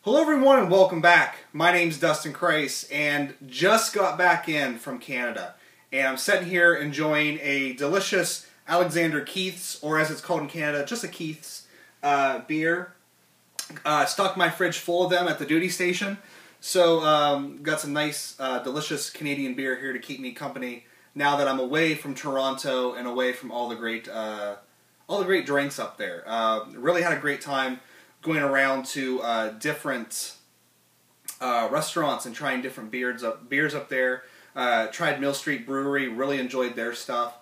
Hello everyone and welcome back. My name's Dustin Crace and just got back in from Canada. And I'm sitting here enjoying a delicious Alexander Keith's, or as it's called in Canada, just a Keith's beer. Stocked my fridge full of them at the duty station. So got some nice delicious Canadian beer here to keep me company now that I'm away from Toronto and away from all the great drinks up there. Really had a great time going around to different restaurants and trying different beers up there. Tried Mill Street Brewery, really enjoyed their stuff.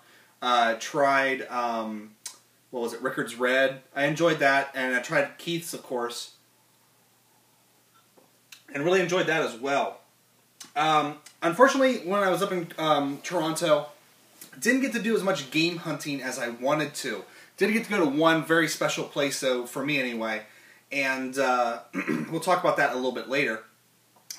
Tried, what was it, Rickard's Red. I enjoyed that, and I tried Keith's, of course, and really enjoyed that as well. Unfortunately, when I was up in Toronto, didn't get to do as much game hunting as I wanted to. Did get to go to one very special place, though, for me anyway. And we'll talk about that a little bit later.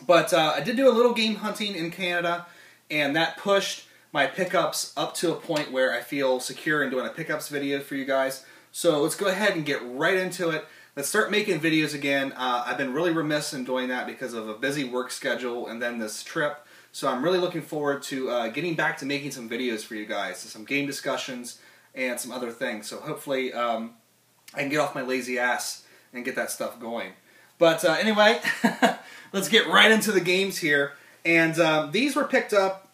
But I did do a little game hunting in Canada, and that pushed my pickups up to a point where I feel secure in doing a pickups video for you guys. So let's go ahead and get right into it. Let's start making videos again. I've been really remiss in doing that because of a busy work schedule and then this trip. So I'm really looking forward to getting back to making some videos for you guys, some game discussions and some other things. So hopefully I can get off my lazy ass and get that stuff going. But anyway, let's get right into the games here. And these were picked up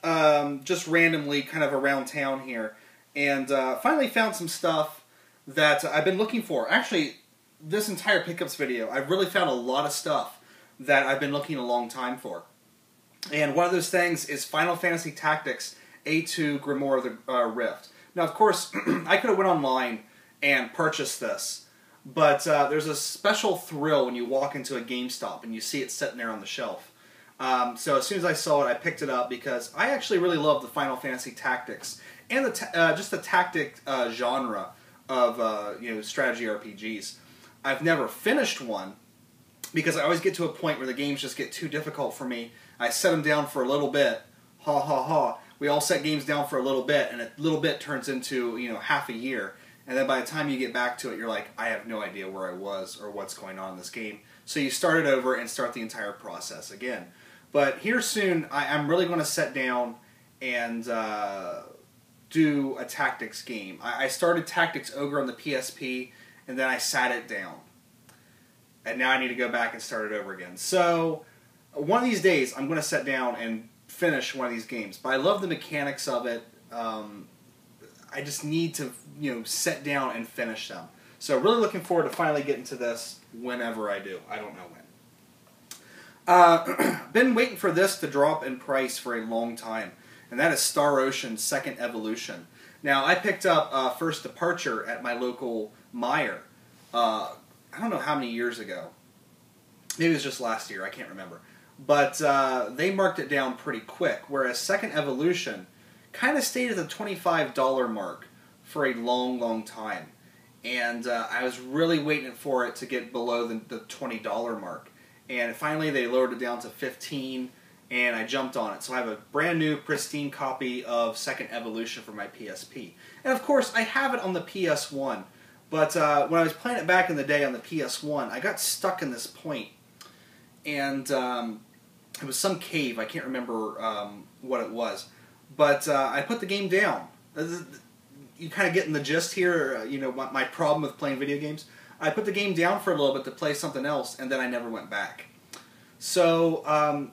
just randomly kind of around town here. And finally found some stuff that I've been looking for. Actually, this entire pickups video, I've really found a lot of stuff that I've been looking a long time for. And one of those things is Final Fantasy Tactics A2 Grimoire of the Rift. Now, of course, I could have went online and purchased this. But there's a special thrill when you walk into a GameStop and you see it sitting there on the shelf. So as soon as I saw it, I picked it up because I actually really love the Final Fantasy Tactics and the just the tactic genre of strategy RPGs. I've never finished one because I always get to a point where the games just get too difficult for me. I set them down for a little bit. Ha ha ha. We all set games down for a little bit, and a little bit turns into half a year. And then by the time you get back to it, you're like, I have no idea where I was or what's going on in this game. So you start it over and start the entire process again. But here soon, I'm really going to sit down and do a tactics game. I started Tactics Ogre on the PSP, and then I sat it down. And now I need to go back and start it over again. So one of these days, I'm going to sit down and finish one of these games. But I love the mechanics of it. I just need to, sit down and finish them. So really looking forward to finally getting to this whenever I do. I don't know when. Been waiting for this to drop in price for a long time, and that is Star Ocean's Second Evolution. Now, I picked up First Departure at my local Meijer, I don't know how many years ago. Maybe it was just last year, I can't remember. But they marked it down pretty quick, whereas Second Evolution kind of stayed at the $25 mark for a long, long time. And I was really waiting for it to get below the $20 mark. And finally they lowered it down to $15, and I jumped on it. So I have a brand new, pristine copy of Second Evolution for my PSP. And of course, I have it on the PS1. But when I was playing it back in the day on the PS1, I got stuck in this point. And it was some cave, I can't remember what it was. But I put the game down. You kind of getting the gist here, my problem with playing video games. I put the game down for a little bit to play something else, and then I never went back. So,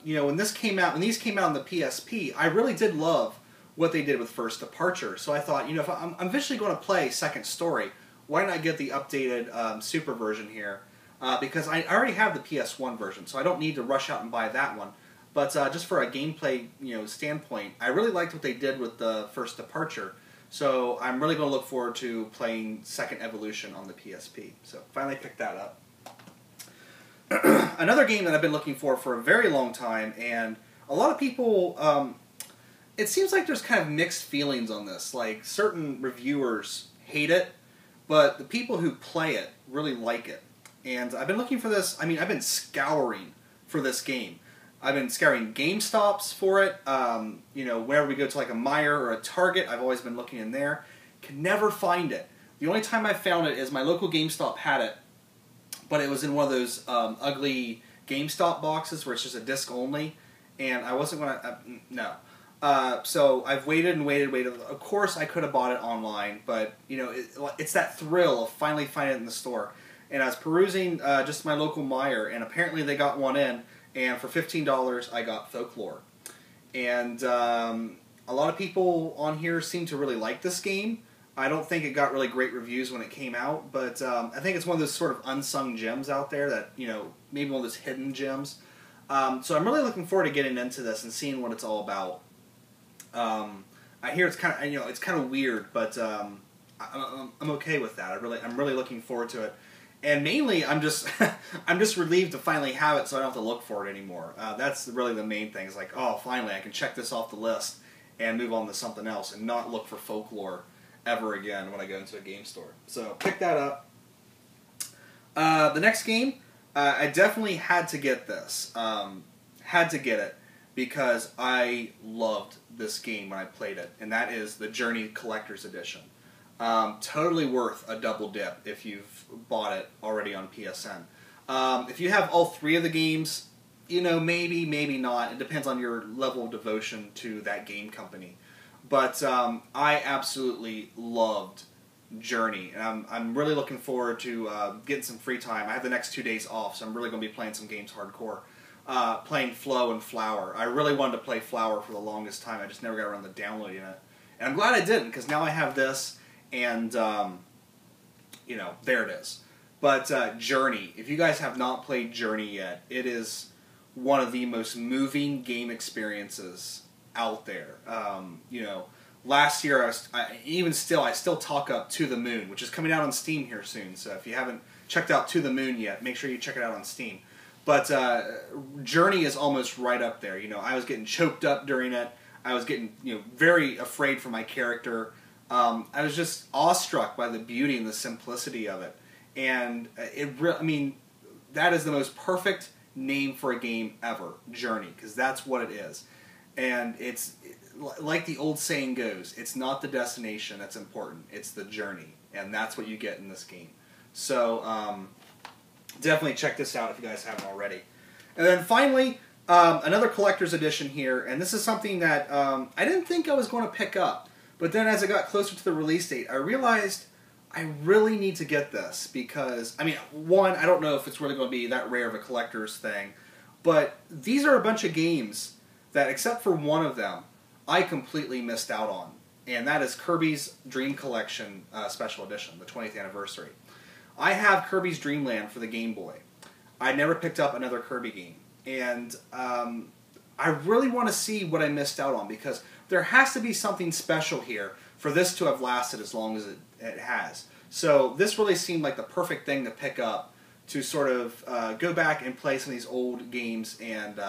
when these came out on the PSP, I really did love what they did with First Departure. So I thought, if I'm eventually going to play Second Story, why not get the updated Super version here? Because I already have the PS1 version, so I don't need to rush out and buy that one. But just for a gameplay, standpoint, I really liked what they did with the First Departure. So I'm really going to look forward to playing Second Evolution on the PSP. So finally picked that up. Another game that I've been looking for a very long time, and a lot of people, it seems like there's kind of mixed feelings on this. Like, certain reviewers hate it, but the people who play it really like it. And I've been looking for this, I've been scouring for this game. I've been scouring GameStops for it. Whenever we go to like a Meijer or a Target, I've always been looking in there. Can never find it. The only time I found it is my local GameStop had it, but it was in one of those ugly GameStop boxes where it's just a disc only, and I wasn't going to... no. So I've waited and waited. Of course, I could have bought it online, but you know, it's that thrill of finally finding it in the store. And I was perusing just my local Meijer, and apparently they got one in, and for $15 I got Folklore. And a lot of people on here seem to really like this game. I don't think it got really great reviews when it came out, but I think it's one of those sort of unsung gems out there that, you know, maybe one of those hidden gems. So I'm really looking forward to getting into this and seeing what it's all about. I hear it's kind of, you know, it's kind of weird, but I'm okay with that. I'm really looking forward to it. And mainly, I'm just I'm just relieved to finally have it, so I don't have to look for it anymore. That's really the main thing. It's like, oh, finally, I can check this off the list and move on to something else, and not look for Folklore ever again when I go into a game store. So pick that up. The next game, I definitely had to get this. Had to get it because I loved this game when I played it, and that is the Journey Collector's Edition. Totally worth a double dip if you've bought it already on PSN. If you have all three of the games, you know, maybe, maybe not. It depends on your level of devotion to that game company. But I absolutely loved Journey, and I'm really looking forward to getting some free time. I have the next 2 days off, so I'm really going to be playing some games hardcore. Playing Flow and Flower. I really wanted to play Flower for the longest time. I just never got around to downloading it. And I'm glad I didn't, because now I have this, and, you know, there it is. But Journey, if you guys have not played Journey yet, it is one of the most moving game experiences out there. You know, last year, I still talk up To the Moon, which is coming out on Steam here soon. So if you haven't checked out To the Moon yet, make sure you check it out on Steam. But Journey is almost right up there. You know, I was getting choked up during it. I was getting, you know, very afraid for my character. I was just awestruck by the beauty and the simplicity of it. And I mean, that is the most perfect name for a game ever, Journey, because that's what it is. And it's like the old saying goes, it's not the destination that's important, it's the journey. And that's what you get in this game. So, definitely check this out if you guys haven't already. And then finally, another collector's edition here, and this is something that I didn't think I was going to pick up. But then as I got closer to the release date, I realized I really need to get this because, I mean, one, I don't know if it's really going to be that rare of a collector's thing, but these are a bunch of games that, except for one of them, I completely missed out on. And that is Kirby's Dream Collection Special Edition, the 20th anniversary. I have Kirby's Dream Land for the Game Boy. I never picked up another Kirby game. And I really want to see what I missed out on, because there has to be something special here for this to have lasted as long as it has. So this really seemed like the perfect thing to pick up to sort of go back and play some of these old games and,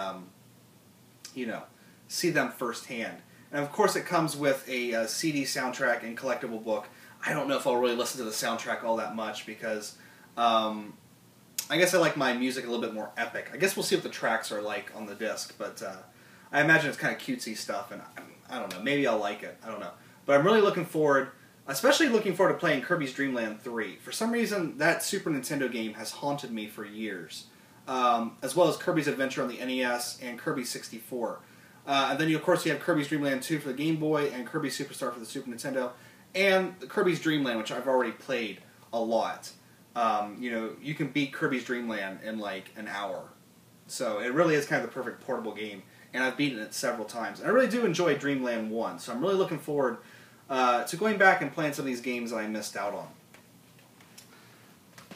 you know, see them firsthand. And of course it comes with a CD soundtrack and collectible book. I don't know if I'll really listen to the soundtrack all that much because I guess I like my music a little bit more epic. I guess we'll see what the tracks are like on the disc, but I imagine it's kind of cutesy stuff, and I don't know, maybe I'll like it, I don't know. But I'm really looking forward, especially looking forward to playing Kirby's Dream Land 3. For some reason, that Super Nintendo game has haunted me for years, as well as Kirby's Adventure on the NES and Kirby 64. And then, of course, you have Kirby's Dream Land 2 for the Game Boy and Kirby Superstar for the Super Nintendo, and Kirby's Dream Land, which I've already played a lot. You know, you can beat Kirby's Dream Land in like an hour. So it really is kind of the perfect portable game, and I've beaten it several times. And I really do enjoy Dream Land 1, so I'm really looking forward to going back and playing some of these games that I missed out on.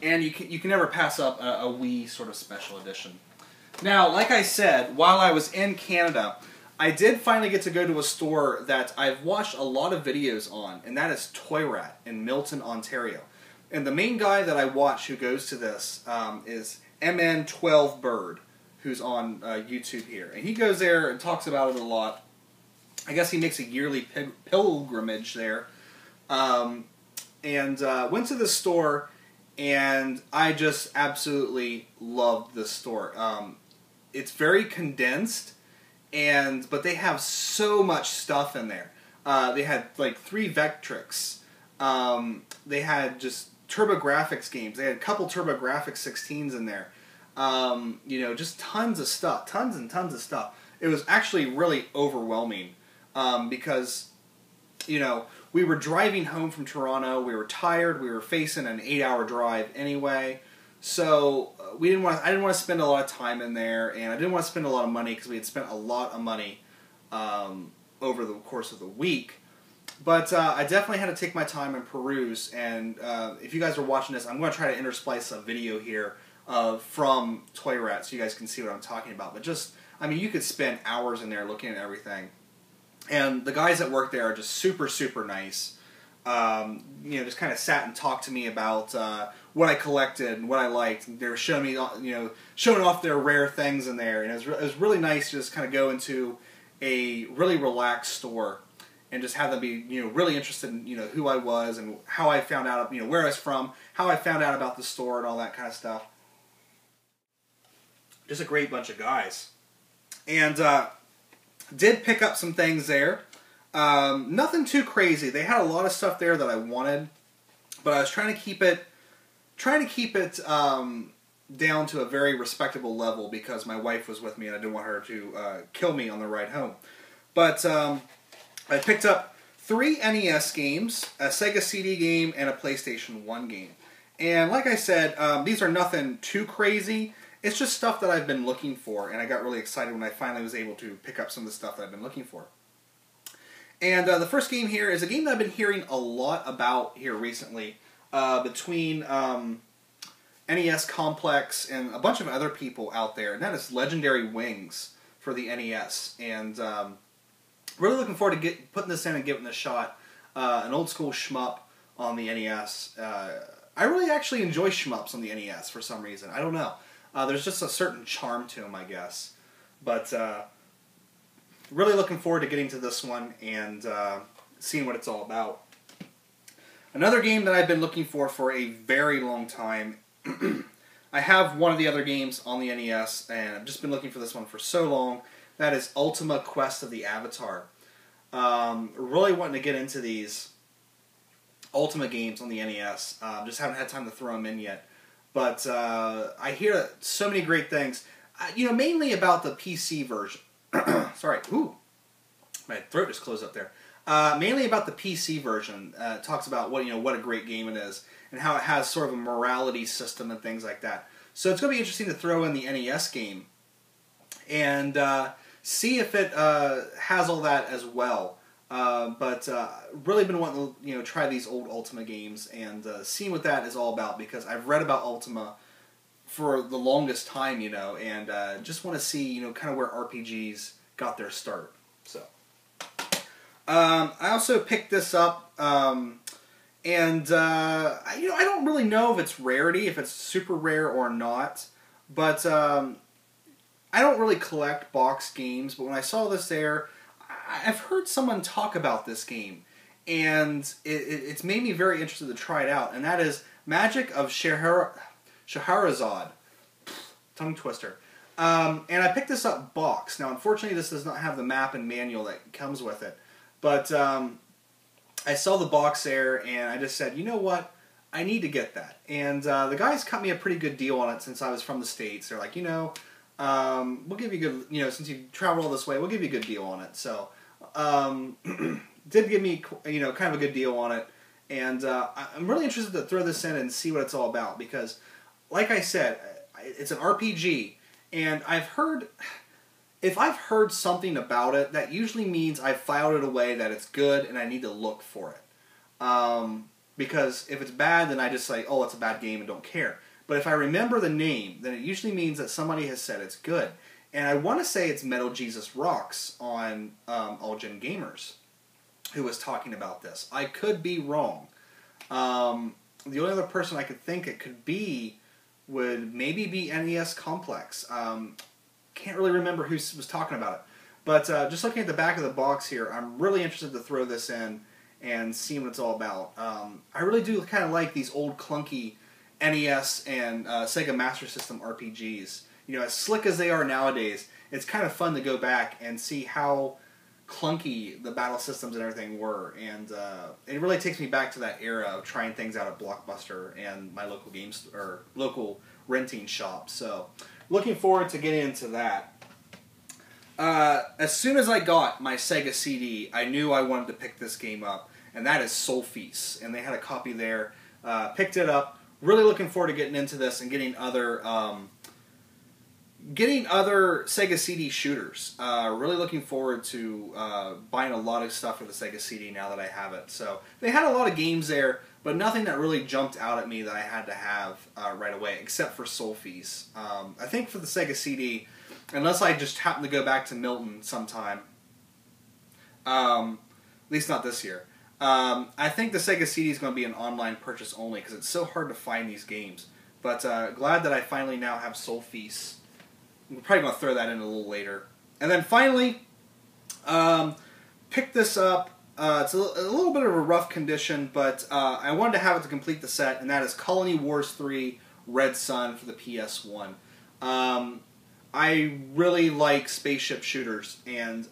And you can never pass up a Wii sort of special edition. Now, like I said, while I was in Canada, I did finally get to go to a store that I've watched a lot of videos on, and that is Toy Rat in Milton, Ontario. And the main guy that I watch who goes to this is MN12Bird, who's on YouTube here. And he goes there and talks about it a lot. I guess he makes a yearly pilgrimage there. And went to the store, and I just absolutely loved this store. It's very condensed, but they have so much stuff in there. They had like 3 Vectrix. They had just TurboGrafx games. They had a couple TurboGrafx 16s in there. You know, just tons of stuff, tons and tons of stuff. It was actually really overwhelming because, you know, we were driving home from Toronto. We were tired. We were facing an 8-hour drive anyway. So I didn't want to spend a lot of time in there, and I didn't want to spend a lot of money because we had spent a lot of money over the course of the week. But I definitely had to take my time and peruse. And if you guys are watching this, I'm going to try to intersplice a video here from Toy Rat so you guys can see what I'm talking about. But just, I mean, you could spend hours in there looking at everything. And the guys that work there are just super, super nice. You know, just kind of sat and talked to me about what I collected and what I liked. They were showing me, you know, showing off their rare things in there. And it was really nice to just kind of go into a really relaxed store and just have them be, you know, really interested in, you know, who I was and how I found out, you know, where I was from, how I found out about the store and all that kind of stuff. Just a great bunch of guys. And did pick up some things there. Nothing too crazy. They had a lot of stuff there that I wanted, but I was trying to keep it down to a very respectable level because my wife was with me and I didn't want her to kill me on the ride home. But I picked up 3 NES games, a Sega CD game, and a PlayStation 1 game. And like I said, these are nothing too crazy. It's just stuff that I've been looking for, and I got really excited when I finally was able to pick up some of the stuff that I've been looking for. And the first game here is a game that I've been hearing a lot about here recently, between NES Complex and a bunch of other people out there, and that is Legendary Wings for the NES. And really looking forward to putting this in and giving it a shot. An old school shmup on the NES. I really actually enjoy shmups on the NES for some reason. I don't know. There's just a certain charm to them, I guess. But really looking forward to getting to this one and seeing what it's all about. Another game that I've been looking for a very long time. I have one of the other games on the NES, and I've just been looking for this one for so long. That is Ultima Quest of the Avatar. Really wanting to get into these Ultima games on the NES. Just haven't had time to throw them in yet. But I hear so many great things. You know, mainly about the PC version. Sorry, ooh, my throat just closed up there. Mainly about the PC version. It talks about what a great game it is and how it has sort of a morality system and things like that. So it's going to be interesting to throw in the NES game and see if it has all that as well. But really been wanting to try these old Ultima games and seeing what that is all about because I've read about Ultima for the longest time, and just want to see kind of where RPGs got their start. So I also picked this up, and I don't really know if it's rarity, if it's super rare or not, but I don't really collect box games. But when I saw this there, I've heard someone talk about this game, and it's made me very interested to try it out, and that is Magic of Scheherazade. Tongue twister. And I picked this up box. Now, unfortunately, this does not have the map and manual that comes with it, but I saw the box there, and I just said, you know what? I need to get that. And the guys cut me a pretty good deal on it since I was from the States. They're like, we'll give you a good, since you traveled all this way, we'll give you a good deal on it. So, did give me, kind of a good deal on it. And I'm really interested to throw this in and see what it's all about because, like I said, it's an RPG, and if I've heard something about it, that usually means I've filed it away, that it's good, and I need to look for it. Because if it's bad, then I just say, oh, it's a bad game and don't care. But if I remember the name, then it usually means that somebody has said it's good. And I want to say it's Metal Jesus Rocks on All Gen Gamers who was talking about this. I could be wrong. The only other person I could think it could be would maybe be NES Complex. Can't really remember who was talking about it. But just looking at the back of the box here, I'm really interested to throw this in and see what it's all about. I really do kind of like these old clunky NES and Sega Master System RPGs. As slick as they are nowadays, it's kind of fun to go back and see how clunky the battle systems and everything were. And it really takes me back to that era of trying things out at Blockbuster and my local games or local renting shop. So looking forward to getting into that. As soon as I got my Sega CD, I knew I wanted to pick this game up, and that is Soul Feast. And they had a copy there. Picked it up. Really looking forward to getting into this and getting other Sega CD shooters. Really looking forward to buying a lot of stuff for the Sega CD now that I have it. So they had a lot of games there, but nothing that really jumped out at me that I had to have right away, except for Soul Feast. I think for the Sega CD, unless I just happen to go back to Milton sometime, at least not this year, I think the Sega CD is going to be an online purchase only because it's so hard to find these games. But glad that I finally now have Soul Feast. We're probably going to throw that in a little later. And then finally, picked this up. It's a little bit of a rough condition, but I wanted to have it to complete the set, and that is Colony Wars 3 Red Sun for the PS1. I really like spaceship shooters, and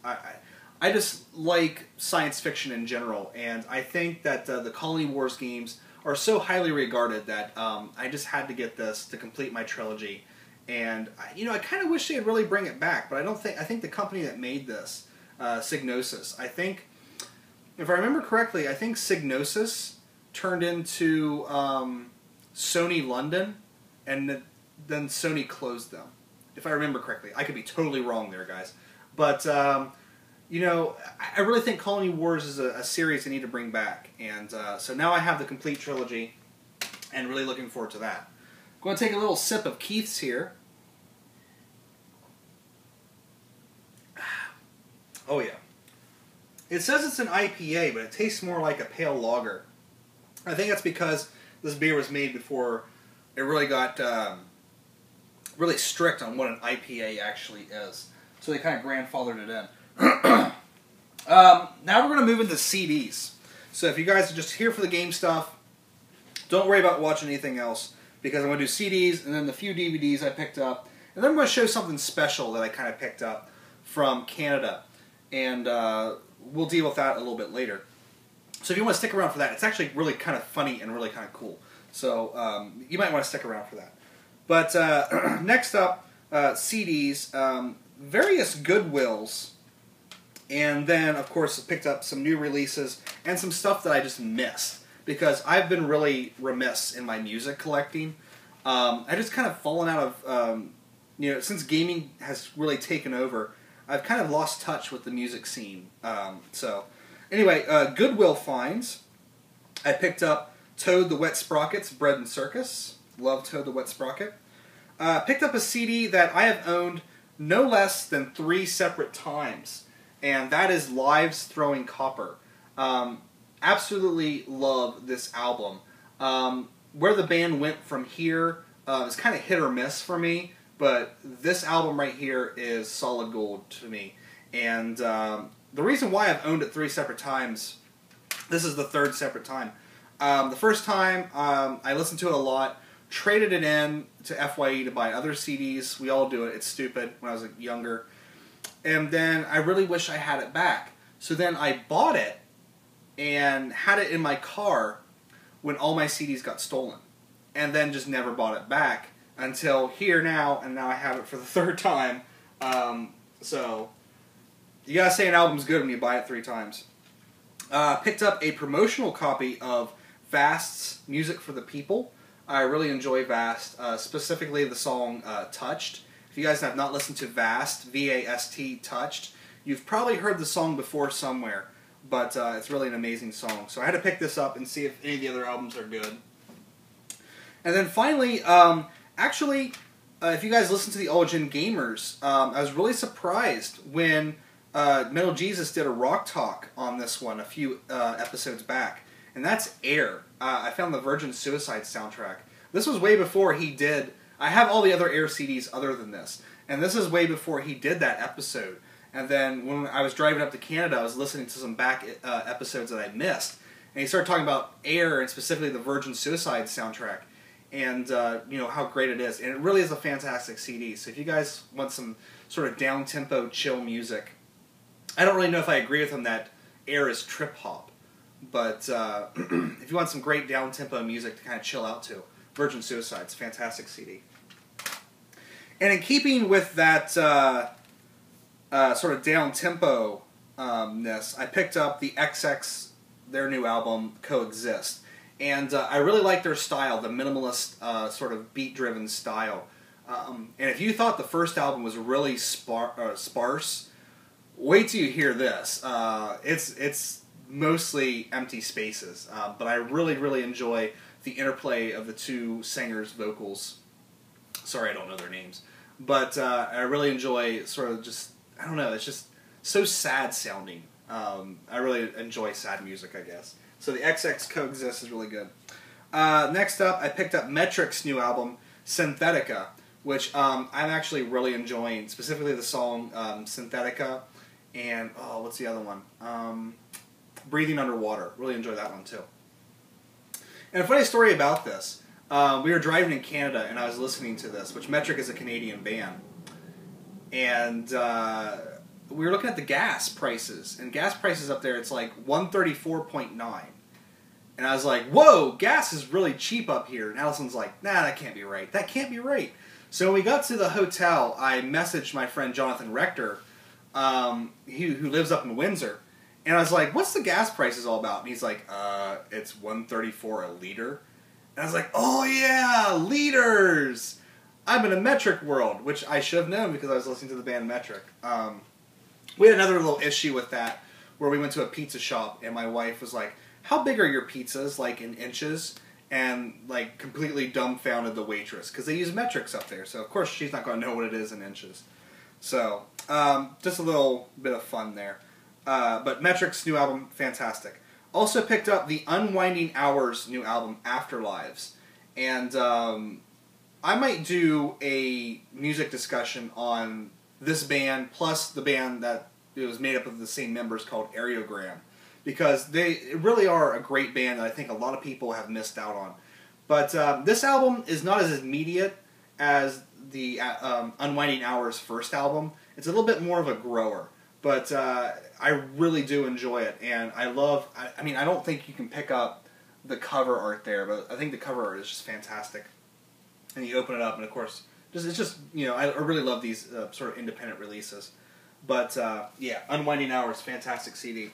I just like science fiction in general, and I think that the Colony Wars games are so highly regarded that I just had to get this to complete my trilogy. And I kind of wish they'd really bring it back, but I think the company that made this, Psygnosis, I think, if I remember correctly, I think Psygnosis turned into Sony London, and then Sony closed them. If I remember correctly, I could be totally wrong there, guys. But I really think Colony Wars is a series I need to bring back, and so now I have the complete trilogy, and really looking forward to that. I'm going to take a little sip of Keith's here. Oh yeah. It says it's an IPA, but it tastes more like a pale lager. I think that's because this beer was made before it really got really strict on what an IPA actually is. So they kind of grandfathered it in. Now we're going to move into CDs. So if you guys are just here for the game stuff, don't worry about watching anything else, because I'm going to do CDs and then the few DVDs I picked up. And then I'm going to show something special that I kind of picked up from Canada. And we'll deal with that a little bit later. So if you want to stick around for that, it's actually really kind of funny and really kind of cool. So you might want to stick around for that. But next up, CDs, various Goodwills, and then, of course, picked up some new releases and some stuff that I just missed, because I've been really remiss in my music collecting. I just kind of fallen out of, since gaming has really taken over, I've kind of lost touch with the music scene. So, anyway, Goodwill finds. I picked up Toad the Wet Sprocket's Bread and Circus. Love Toad the Wet Sprocket. Picked up a CD that I have owned no less than 3 separate times, and that is Lives Throwing Copper. Absolutely love this album. Where the band went from here is kind of hit or miss for me, but this album right here is solid gold to me. And the reason why I've owned it 3 separate times, this is the 3rd separate time. The first time, I listened to it a lot, traded it in to FYE to buy other CDs. We all do it. It's stupid when I was younger. And then I really wish I had it back. So then I bought it and had it in my car when all my CDs got stolen. And then just never bought it back until here now, and now I have it for the 3rd time. So you gotta say an album's good when you buy it 3 times. Picked up a promotional copy of Vast's Music for the People. I really enjoy Vast, specifically the song Touched. If you guys have not listened to Vast, V-A-S-T, Touched, you've probably heard the song before somewhere, but it's really an amazing song. So I had to pick this up and see if any of the other albums are good. And then finally, if you guys listen to the Origin Gamers, I was really surprised when Metal Jesus did a rock talk on this one a few episodes back, and that's Air. I found the Virgin Suicide soundtrack. This was way before he did. I have all the other Air CDs other than this, and this is way before he did that episode. And then when I was driving up to Canada, I was listening to some back episodes that I missed, and he started talking about Air and specifically the Virgin Suicide soundtrack, and how great it is. And it really is a fantastic CD. So if you guys want some sort of down-tempo, chill music, I don't really know if I agree with him that Air is trip-hop, but if you want some great down-tempo music to kind of chill out to, Virgin Suicide's a fantastic CD. And in keeping with that sort of down-tempo-ness, I picked up the XX, their new album, Coexist. And I really like their style, the minimalist sort of beat-driven style. And if you thought the first album was really sparse, wait till you hear this. It's mostly empty spaces, but I really enjoy the interplay of the two singers' vocals. Sorry, I don't know their names, but I really enjoy sort of just, I don't know, it's just so sad sounding. I really enjoy sad music, I guess. So the XX Coexist is really good. Next up, I picked up Metric's new album, Synthetica, which I'm actually really enjoying, specifically the song Synthetica, and, oh, what's the other one? Breathing Underwater. Really enjoy that one, too. And a funny story about this, we were driving in Canada, and I was listening to this, which Metric is a Canadian band, and we were looking at the gas prices, and gas prices up there, it's like $134.9. And I was like, whoa, gas is really cheap up here. And Allison's like, nah, that can't be right. That can't be right. So when we got to the hotel, I messaged my friend Jonathan Rector, who lives up in Windsor. And I was like, what's the gas prices all about? And he's like, it's $1.34 a liter. And I was like, oh yeah, liters! I'm in a metric world, which I should have known because I was listening to the band Metric. We had another little issue with that, where we went to a pizza shop, and my wife was like, how big are your pizzas, like in inches? And like completely dumbfounded the waitress, because they use metrics up there, so of course she's not going to know what it is in inches. So, just a little bit of fun there. But Metric's new album, fantastic. Also picked up the Unwinding Hours new album, Afterlives. And I might do a music discussion on this band, plus the band that it was made up of the same members called Areogram. Because they really are a great band that I think a lot of people have missed out on. But this album is not as immediate as the Unwinding Hours first album. It's a little bit more of a grower. But I really do enjoy it. And I love, I mean, I don't think you can pick up the cover art there, but I think the cover art is just fantastic. And you open it up, and of course, it's just, you know, I really love these sort of independent releases. But yeah, Unwinding Hours, fantastic CD.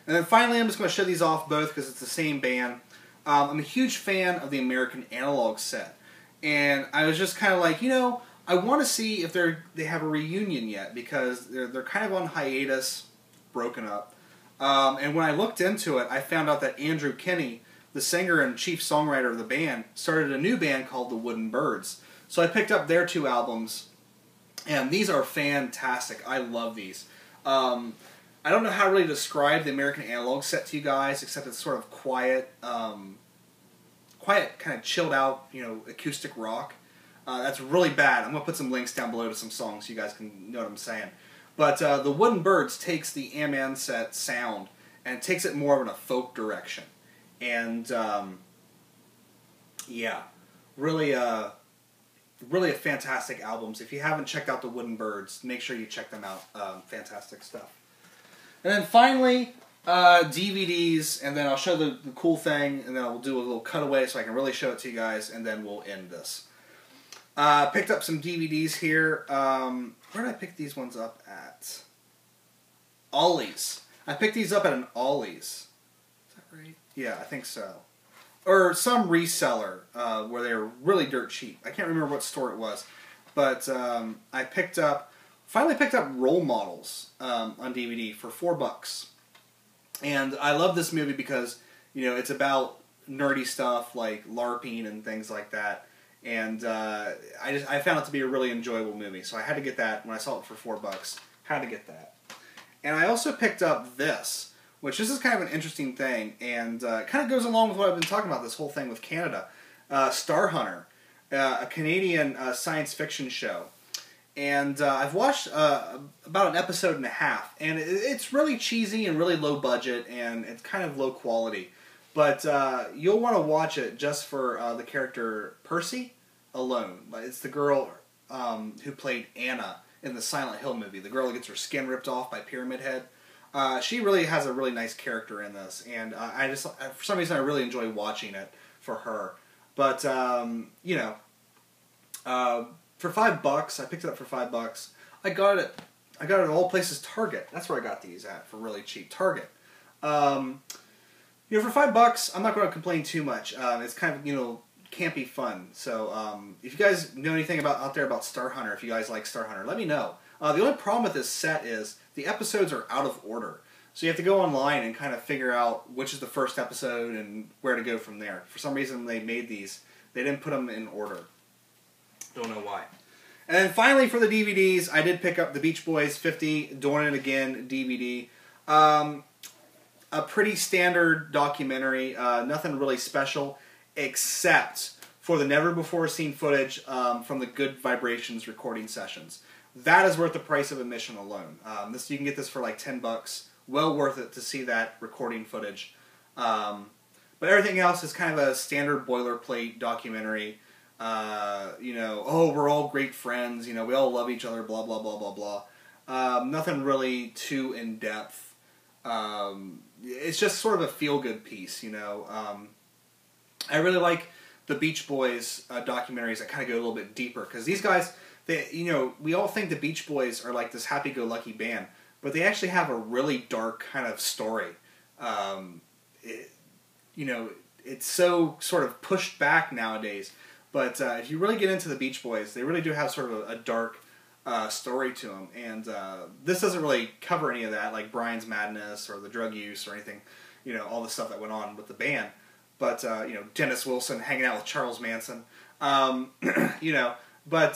And then finally, I'm just going to show these off both because it's the same band. I'm a huge fan of the American Analog set. And I was just kind of like, you know, I want to see if they have a reunion yet, because they're kind of on hiatus, broken up. And when I looked into it, I found out that Andrew Kinney, the singer and chief songwriter of the band, started a new band called the Wooden Birds. So I picked up their two albums, and these are fantastic. I love these. I don't know how to really describe the American Analog set to you guys, except it's sort of quiet, quiet, kind of chilled out, you know, acoustic rock. That's really bad. I'm going to put some links down below to some songs so you guys can know what I'm saying. But the Wooden Birds takes the Am set sound and takes it more of in a folk direction. And, yeah, really a fantastic albums. If you haven't checked out the Wooden Birds, make sure you check them out. Fantastic stuff. And then finally, DVDs, and then I'll show the cool thing, and then I'll do a little cutaway so I can really show it to you guys, and then we'll end this. Picked up some DVDs here. Where did I pick these ones up at? Ollie's. I picked these up at an Ollie's. Is that right? Yeah, I think so. Or some reseller where they were really dirt cheap. I can't remember what store it was. But I finally picked up Role Models on DVD for $4. And I love this movie because, you know, it's about nerdy stuff like LARPing and things like that. And I found it to be a really enjoyable movie. So I had to get that when I saw it for $4. Had to get that. And I also picked up this, which this is kind of an interesting thing, and kind of goes along with what I've been talking about, this whole thing with Canada. Star Hunter, a Canadian science fiction show. And I've watched about an episode and a half, and it's really cheesy and really low budget, and it's kind of low quality. But you'll want to watch it just for the character Percy alone. It's the girl who played Anna in the Silent Hill movie, the girl who gets her skin ripped off by Pyramid Head. She really has a really nice character in this, and for some reason I really enjoy watching it for her. But, you know, for $5. I picked it up for $5. I got it at all places. Target. That's where I got these at for really cheap. Target. You know, for $5, I'm not going to complain too much. It's kind of, you know, campy fun. So if you guys know anything out there about Star Hunter, if you guys like Star Hunter, let me know. The only problem with this set is the episodes are out of order. So you have to go online and kind of figure out which is the first episode and where to go from there. For some reason, they made these. They didn't put them in order. Don't know why. And then finally, for the DVDs, I did pick up the Beach Boys 50, Doing It Again DVD. A pretty standard documentary. Nothing really special, except for the never-before-seen footage from the Good Vibrations recording sessions. That is worth the price of admission alone. You can get this for like $10. Well worth it to see that recording footage. But everything else is kind of a standard boilerplate documentary. You know, oh, we're all great friends. You know, we all love each other. Blah blah blah blah blah. Nothing really too in depth. It's just sort of a feel-good piece. You know, I really like the Beach Boys documentaries that kind of go a little bit deeper, because these guys, you know, we all think the Beach Boys are like this happy-go-lucky band, but they actually have a really dark kind of story. You know, it's so sort of pushed back nowadays, but if you really get into the Beach Boys, they really do have sort of a dark story to them, and this doesn't really cover any of that, like Brian's madness or the drug use or anything, you know, all the stuff that went on with the band. But, you know, Dennis Wilson hanging out with Charles Manson, you know, but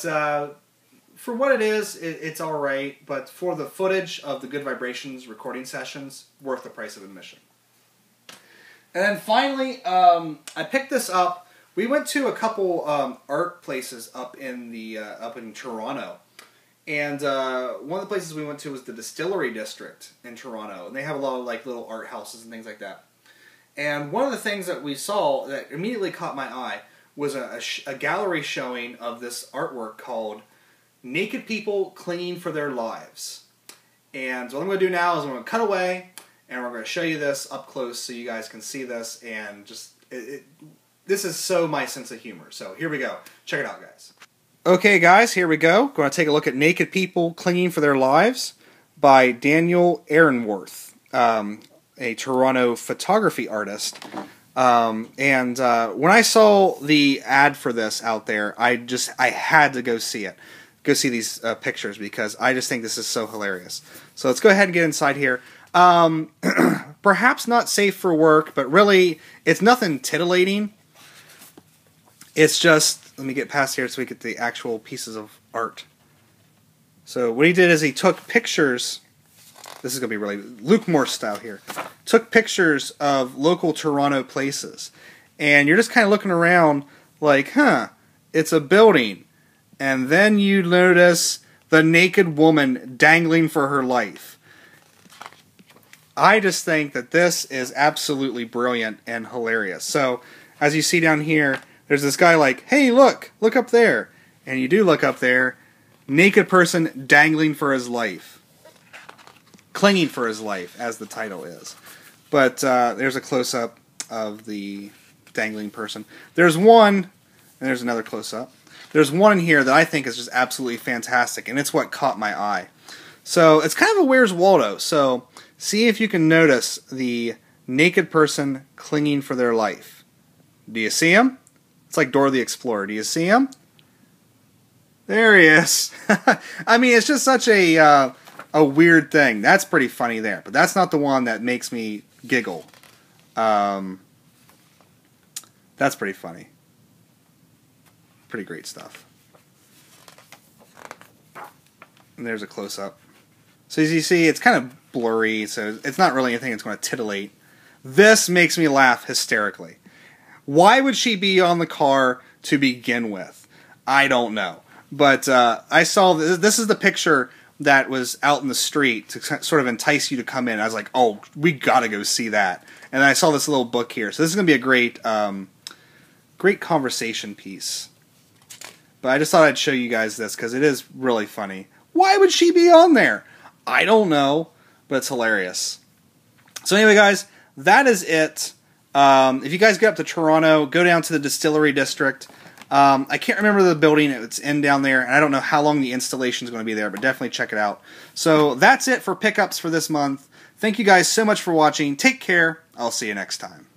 for what it is, it's all right. But for the footage of the Good Vibrations recording sessions, worth the price of admission. And then finally, I picked this up. We went to a couple art places up in Toronto, and one of the places we went to was the Distillery District in Toronto, and they have a lot of like little art houses and things like that. And one of the things that we saw that immediately caught my eye was a gallery showing of this artwork called Naked People Clinging for Their Lives. And so what I'm going to do now is I'm going to cut away, and we're going to show you this up close so you guys can see this, and just, this is so my sense of humor. So here we go. Check it out, guys. Okay, guys, here we go. Going to take a look at Naked People Clinging for Their Lives by Daniel Aaronworth. A Toronto photography artist, and when I saw the ad for this out there, I had to go see it, go see these pictures, because I just think this is so hilarious. So let's go ahead and get inside here. Perhaps not safe for work, but really, it's nothing titillating. It's just, let me get past here so we get the actual pieces of art. So what he did is he took pictures. This is going to be really Luke Moore style here. Took pictures of local Toronto places. And you're just kind of looking around like, huh, it's a building. And then you notice the naked woman dangling for her life. I just think that this is absolutely brilliant and hilarious. So, as you see down here, there's this guy like, hey, look up there. And you do look up there, naked person dangling for his life. Clinging for his life, as the title is. But there's a close-up of the dangling person. There's one, and there's another close-up. There's one in here that I think is just absolutely fantastic, and it's what caught my eye. So it's kind of a Where's Waldo. So see if you can notice the naked person clinging for their life. Do you see him? It's like Dora the Explorer. Do you see him? There he is. I mean, it's just such a weird thing. That's pretty funny there, but that's not the one that makes me giggle. That's pretty funny. Pretty great stuff. And there's a close-up. So as you see, it's kind of blurry, so it's not really anything that's going to titillate. This makes me laugh hysterically. Why would she be on the car to begin with? I don't know. But I saw, this is the picture that was out in the street to sort of entice you to come in. I was like, oh, we gotta go see that. And I saw this little book here. So this is going to be a great, great conversation piece. But I just thought I'd show you guys this because it is really funny. Why would she be on there? I don't know, but it's hilarious. So anyway, guys, that is it. If you guys get up to Toronto, go down to the Distillery District. I can't remember the building it's in down there, and I don't know how long the installation is going to be there, but definitely check it out. So that's it for pickups for this month. Thank you guys so much for watching. Take care. I'll see you next time.